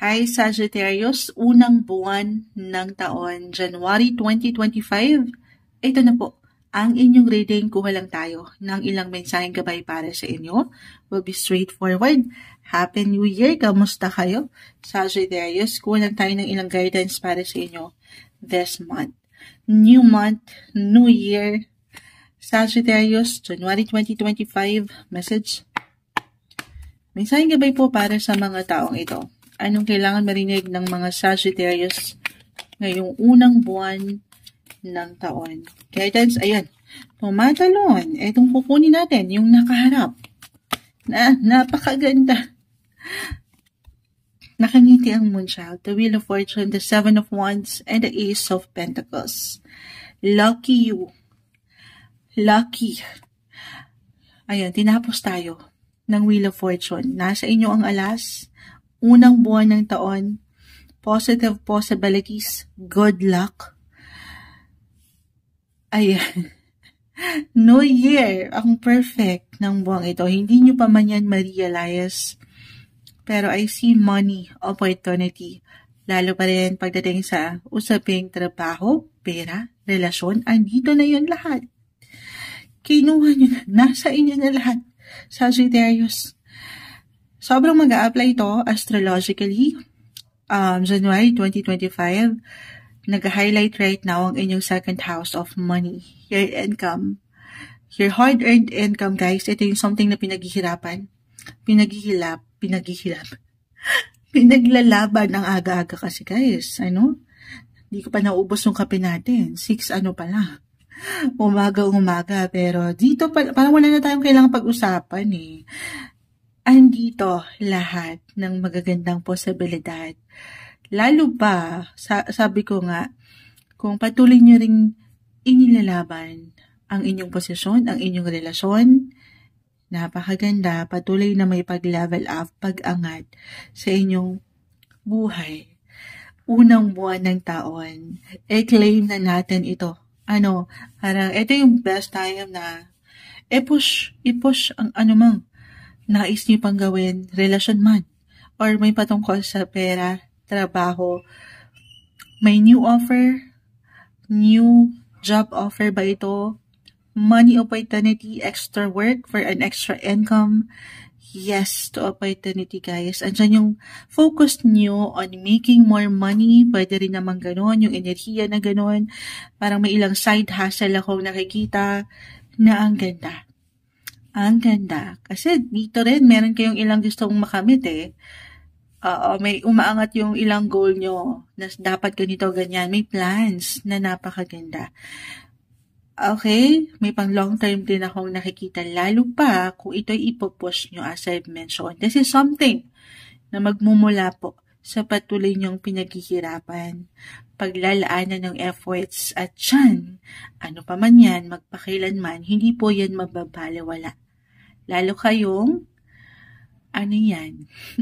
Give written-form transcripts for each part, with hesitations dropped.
Hi Sagittarius, unang buwan ng taon, January 2025. Ito na po, ang inyong reading. Kuha lang tayo ng ilang mensaheng gabay para sa inyo. Will be straightforward. Happy New Year! Kamusta kayo? Sagittarius, kuha lang tayo ng ilang guidance para sa inyo this month. New month, new year. Sagittarius, January 2025, message. Mensaheng gabay po para sa mga taong ito. Anong kailangan marinig ng mga Sagittarius ngayong unang buwan ng taon? Guidance, ayan. Tumatalon. Itong kukunin natin, yung nakaharap. Napakaganda. Nakangiti ang Moonchild, the Wheel of Fortune, the Seven of Wands, and the Ace of Pentacles. Lucky you. Lucky. Ayan, tinapos tayo ng Wheel of Fortune. Nasa inyo ang alas. Unang buwan ng taon, positive possibilities, good luck. Ayan. New Year, ang perfect ng buwang ito. Hindi nyo pa man yan ma-realize. Pero I see money, opportunity. Lalo pa rin pagdating sa usaping trabaho, pera, relasyon. Andito na yun lahat. Kinuha nyo na. Nasa inyo na lahat. Sagittarius. Sobrang mag-a-apply ito astrologically. January 2025, nag-highlight right now ang inyong second house of money, your income. Your hard-earned income, guys. Ito yung something na pinaghihirapan. Pinaglalaban ng aga-aga kasi, guys. Hindi ko pa naubos yung kape natin. 6 pala. Umaga. Pero dito, parang wala na tayong kailangang pag-usapan eh. Andito lahat ng magagandang posibilidad. Lalo pa, sabi ko nga, kung patuloy nyo ring inilalaban ang inyong posisyon, ang inyong relasyon, napakaganda, patuloy na may pag-level up, pag-angat sa inyong buhay. Unang buwan ng taon, i-claim na natin ito. Parang ito yung best time na i-push ang anumang nais niyo pang gawin, relasyon man, or may patungkol sa pera, trabaho, may new offer, new job offer ba ito, money opportunity, extra work for an extra income, yes to opportunity, guys. Andyan yung focus niyo on making more money, pwede rin naman ganon, yung enerhiya na ganon, parang may ilang side hustle akong nakikita na ang ganda. Ang ganda. Kasi dito rin, meron kayong ilang gustong makamit eh. May umaangat yung ilang goal nyo na dapat ganito, ganyan. May plans na napakaganda. Okay? May pang long term din akong nakikita. Lalo pa kung ito'y ipopush nyo as I've mentioned. This is something na magmumula po sa patuloy nyong pinaghihirapan, paglalaanan ng efforts at yan, ano pa man yan, magpakailanman, hindi po yan mababaliwala. Lalo kayong,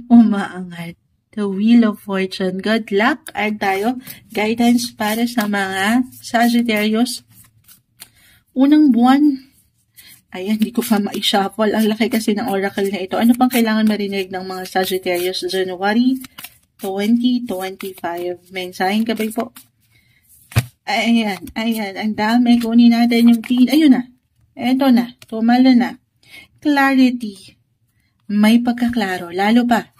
umaangat. The Wheel of Fortune. Good luck. At tayo, guidance para sa mga Sagittarius. Unang buwan. Ayan, hindi ko pa ma-shuffle. Ang laki kasi ng oracle na ito. Ano pang kailangan marinig ng mga Sagittarius? January 2025. Mensaheng gabay po. Ayan. Ang dami. Kunin natin yung tin. Ayun na. Eto na. Tumalo na. Clarity. May pagkaklaro. Lalo pa,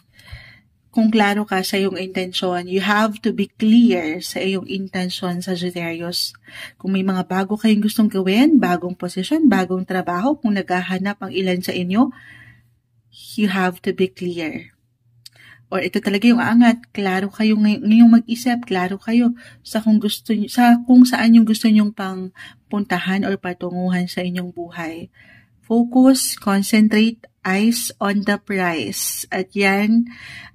kung klaro ka sa iyong intensyon, you have to be clear sa iyong intensyon, Sagittarius. Kung may mga bago kayong gustong gawin, bagong posisyon, bagong trabaho, kung naghahanap ang ilan sa inyo, you have to be clear. Or ito talaga yung aangat, klaro kayo ngayong mag-isip, klaro kayo sa kung saan yung gusto nyong pang puntahan or patunguhan sa inyong buhay. Focus, concentrate, eyes on the prize. At yan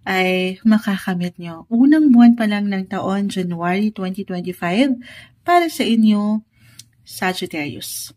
ay makakamit nyo. Unang buwan pa lang ng taon, January 2025, para sa inyo, Sagittarius.